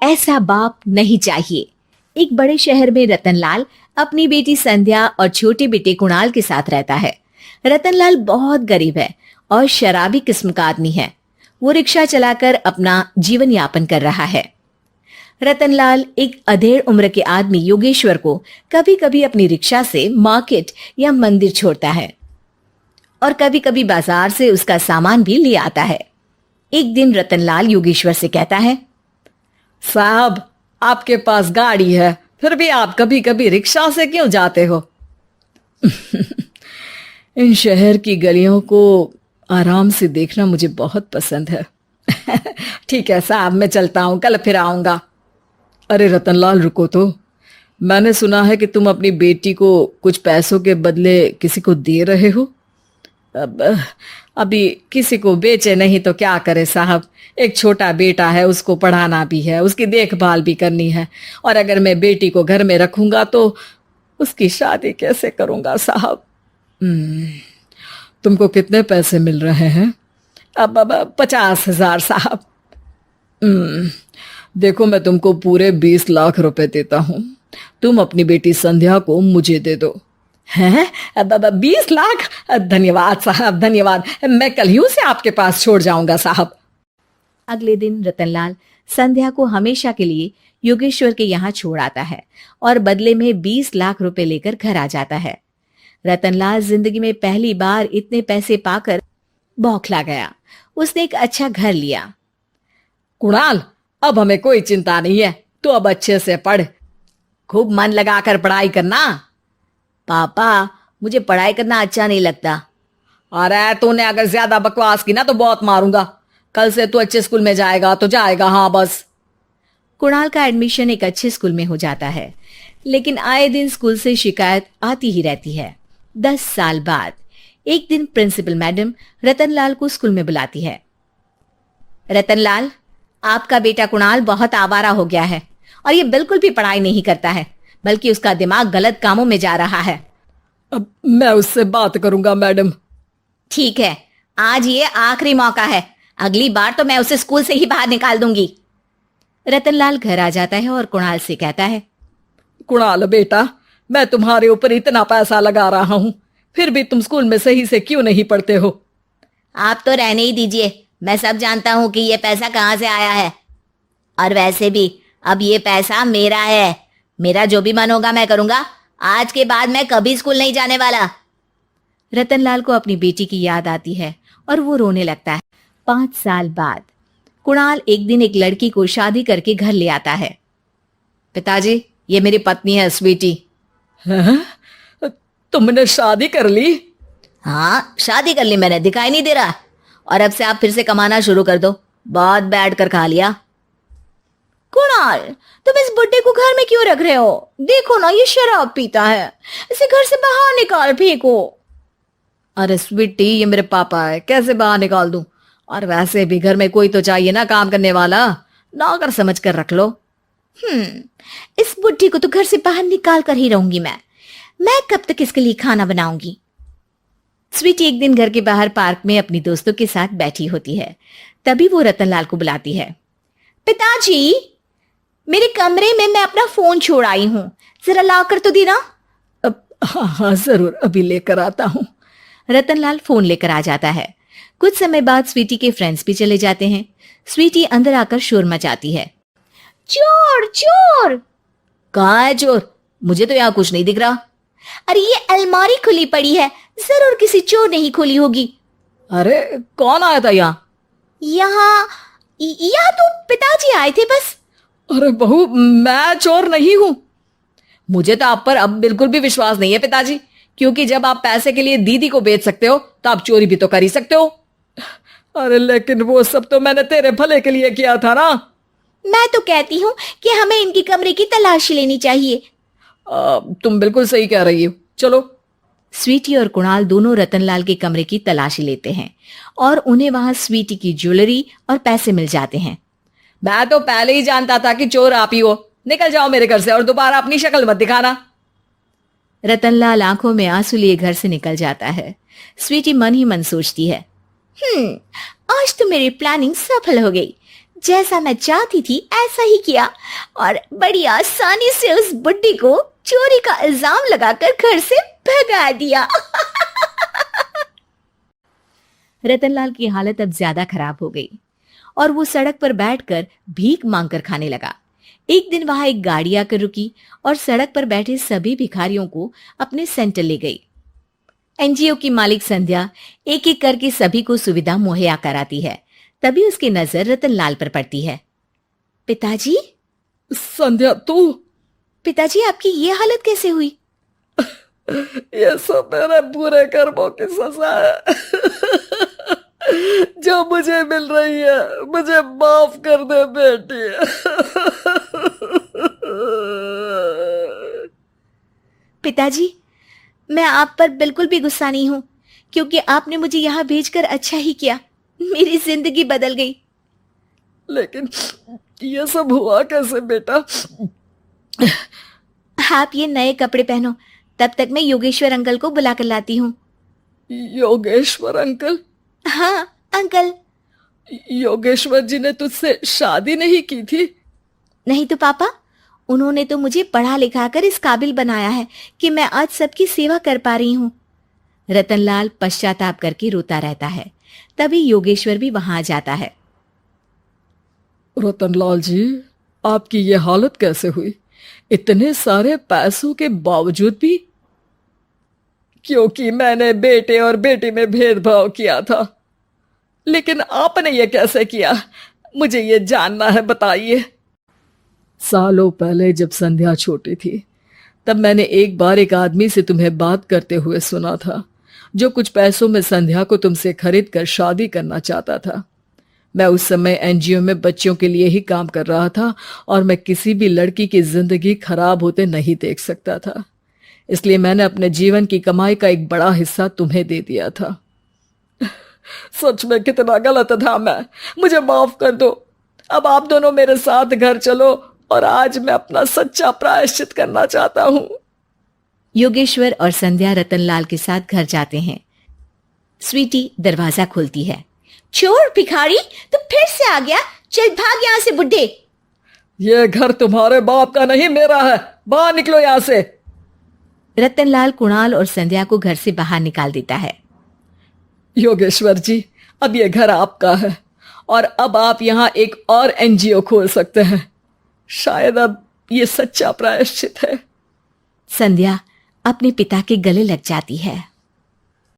ऐसा बाप नहीं चाहिए। एक बड़े शहर में रतनलाल अपनी बेटी संध्या और छोटे बेटे कुणाल के साथ रहता है। रतनलाल बहुत गरीब है और शराबी किस्म का आदमी है। वो रिक्शा चलाकर अपना जीवन यापन कर रहा है। रतनलाल एक अधेड़ उम्र के आदमी योगेश्वर को कभी कभी अपनी रिक्शा से मार्केट या मंदिर छोड़ता है और कभी कभी बाजार से उसका सामान भी ले आता है। एक दिन रतनलाल योगेश्वर से कहता है, साहब, आपके पास गाड़ी है, फिर भी आप कभी कभी रिक्शा से क्यों जाते हो? इन शहर की गलियों को आराम से देखना मुझे बहुत पसंद है। ठीक है साहब, मैं चलता हूँ, कल फिर आऊंगा। अरे रतनलाल, रुको तो। मैंने सुना है कि तुम अपनी बेटी को कुछ पैसों के बदले किसी को दे रहे हो। अभी किसी को बेचे नहीं तो क्या करे साहब। एक छोटा बेटा है, उसको पढ़ाना भी है, उसकी देखभाल भी करनी है, और अगर मैं बेटी को घर में रखूंगा तो उसकी शादी कैसे करूंगा साहब। तुमको कितने पैसे मिल रहे हैं? अब 50,000 साहब। देखो, मैं तुमको पूरे 20 लाख रुपए देता हूँ। तुम अपनी बेटी संध्या को मुझे दे दो। हैं? 20 लाख? धन्यवाद साहब, धन्यवाद। मैं कल ही उसे आपके पास छोड़ जाऊंगा साहब। अगले दिन रतनलाल संध्या को हमेशा के लिए योगेश्वर के यहाँ छोड़ आता है और बदले में 20 लाख रुपए लेकर घर आ जाता है। रतनलाल जिंदगी में पहली बार इतने पैसे पाकर बौखला गया। उसने एक अच्छा घर लिया। कुणाल, अब हमें कोई चिंता नहीं है, तो अब अच्छे से पढ़, खूब मन लगाकर पढ़ाई करना। पापा, मुझे पढ़ाई करना अच्छा नहीं लगता। अरे तूने अगर ज्यादा बकवास की ना तो बहुत मारूंगा। कल से तू अच्छे स्कूल में जाएगा तो जाएगा, हाँ बस। कुणाल का एडमिशन एक अच्छे स्कूल में हो जाता है, लेकिन आए दिन स्कूल से शिकायत आती ही रहती है। 10 साल बाद एक दिन प्रिंसिपल मैडम रतनलाल को स्कूल में बुलाती है। रतनलाल, आपका बेटा कुणाल बहुत आवारा हो गया है और ये बिल्कुल भी पढ़ाई नहीं करता है, बल्कि उसका दिमाग गलत कामों में जा रहा है। अब मैं उससे बात करूंगा मैडम। ठीक है, आज ये आखिरी मौका है, अगली बार तो मैं उसे स्कूल से ही बाहर निकाल दूंगी। रतनलाल घर आ जाता है और कुणाल से कहता है, कुणाल बेटा, मैं तुम्हारे ऊपर इतना पैसा लगा रहा हूं, फिर भी तुम स्कूल में सही से क्यों नहीं पढ़ते हो? आप तो रहने ही दीजिए, मैं सब जानता हूं कि ये पैसा कहां से आया है। और वैसे भी अब ये पैसा मेरा है, मेरा जो भी मन होगा मैं करूंगा। आज के बाद मैं कभी स्कूल नहीं जाने वाला। रतनलाल को अपनी बेटी की याद आती है और वो रोने लगता है। 5 साल बाद कुणाल एक दिन एक लड़की को शादी करके घर ले आता है। पिताजी, ये मेरी पत्नी है स्वीटी। तुमने शादी कर ली? हाँ, शादी कर ली मैंने, दिखाई नहीं दे रहा। और अब से आप फिर से कमाना शुरू कर दो, बहुत बैठ कर खा लिया। कुणाल, तुम इस बुड्ढे को घर में क्यों रख रहे हो? देखो ना, ये शराब पीता है, इसे घर से बाहर निकाल फेंको। अरे स्वीटी, ये मेरे पापा है, कैसे बाहर निकाल दूं? और वैसे भी घर में कोई तो चाहिए ना काम करने वाला, नौकर समझ कर रख लो। इस बुड्ढी को तो घर से बाहर निकाल कर ही रहूंगी मैं कब तक इसके लिए खाना बनाऊंगी। स्वीटी एक दिन घर के बाहर पार्क में अपनी दोस्तों के साथ बैठी होती है। तभी वो रतनलाल को बुलाती है। पिताजी, मेरे कमरे में मैं अपना फोन छोड़ आई हूं, जरा लाकर तो देना। हाँ जरूर, अभी लेकर आता हूं। रतनलाल फोन लेकर आ जाता है। कुछ समय बाद स्वीटी के फ्रेंड्स भी चले जाते हैं। स्वीटी अंदर आकर शोर मचाती है। चोर चोर! कहाँ है चोर? मुझे तो यहाँ कुछ नहीं दिख रहा। अरे ये अलमारी खुली पड़ी है, जरूर किसी चोर ने ही खोली होगी। अरे कौन आया था यहाँ? यहाँ तो पिताजी आए थे बस। अरे बहू, मैं चोर नहीं हूं। मुझे तो आप पर अब बिल्कुल भी विश्वास नहीं है पिताजी, क्योंकि जब आप पैसे के लिए दीदी को बेच सकते हो तो आप चोरी भी तो कर ही सकते हो। अरे लेकिन वो सब तो मैंने तेरे भले के लिए किया था ना। मैं तो कहती हूँ कि हमें इनके कमरे की तलाशी लेनी चाहिए। तुम बिल्कुल सही कह रही हो, चलो। स्वीटी और कुणाल दोनों रतनलाल के कमरे की तलाशी लेते हैं और उन्हें वहां स्वीटी की ज्वेलरी और पैसे मिल जाते हैं। मैं तो पहले ही जानता था कि चोर आप ही हो। निकल जाओ मेरे घर से और दोबारा अपनी शक्ल मत दिखाना। रतनलाल आंखों में आंसू लिए घर से निकल जाता है। स्वीटी मन ही मन सोचती है, आज तो मेरी प्लानिंग सफल हो गई। जैसा मैं चाहती थी ऐसा ही किया और बड़ी आसानी से उस बुड्ढी को चोरी का इल्जाम लगाकर घर से भगा दिया। रतनलाल की हालत अब ज्यादा खराब हो गई और वो सड़क पर बैठकर भीख मांगकर खाने लगा। एक दिन वहां एक गाड़ी आकर रुकी और सड़क पर बैठे सभी भिखारियों को अपने सेंटर ले गई। एनजीओ की मालिक संध्या एक एक करके सभी को सुविधा मुहैया कराती है। तभी उसकी नजर रतनलाल पर पड़ती है। पिताजी? संध्या तू? पिताजी, आपकी ये हालत कैसे हुई? ये सब मेरे बुरे कर्मों की सजा है जो मुझे मिल रही है। मुझे माफ कर दे बेटी। पिताजी, मैं आप पर बिल्कुल भी गुस्सा नहीं हूं, क्योंकि आपने मुझे यहां भेजकर अच्छा ही किया। मेरी जिंदगी बदल गई। लेकिन ये सब हुआ कैसे बेटा? आप ये नए कपड़े पहनो, तब तक मैं योगेश्वर अंकल को बुला कर लाती हूँ। योगेश्वर अंकल? हाँ अंकल। योगेश्वर जी ने तुझसे शादी नहीं की थी? नहीं तो पापा, उन्होंने तो मुझे पढ़ा लिखा कर इस काबिल बनाया है कि मैं आज सबकी सेवा कर पा रही हूँ। रतनलाल पश्चाताप करके रोता रहता है। तभी योगेश्वर भी वहां आ जाता है। रतनलाल जी, आपकी ये हालत कैसे हुई? इतने सारे पैसों के बावजूद भी? क्योंकि मैंने बेटे और बेटी में भेदभाव किया था। लेकिन आपने ये कैसे किया? मुझे ये जानना है, बताइए। सालों पहले जब संध्या छोटी थी, तब मैंने एक बार एक आदमी से तुम्हें बात करते हुए सुना था, जो कुछ पैसों में संध्या को तुमसे खरीद कर शादी करना चाहता था। मैं उस समय एनजीओ में बच्चों के लिए ही काम कर रहा था और मैं किसी भी लड़की की जिंदगी खराब होते नहीं देख सकता था। इसलिए मैंने अपने जीवन की कमाई का एक बड़ा हिस्सा तुम्हें दे दिया था। सच में कितना गलत था मैं। मुझे माफ कर दो। अब आप दोनों मेरे साथ घर चलो और आज मैं अपना सच्चा प्रायश्चित करना चाहता हूं। योगेश्वर और संध्या रतनलाल के साथ घर जाते हैं। स्वीटी दरवाजा खोलती है। चोर भिखारी, तू फिर से आ गया? चल भाग यहाँ से बुड्ढे। ये घर तुम्हारे बाप का नहीं, मेरा है। बाहर निकलो यहाँ से। रतनलाल कुणाल और संध्या को घर से बाहर निकाल देता है। योगेश्वर जी, अब ये घर आपका है और अब आप यहाँ एक और एनजीओ खोल सकते हैं। शायद अब ये सच्चा प्रायश्चित है। संध्या अपने पिता के गले लग जाती है।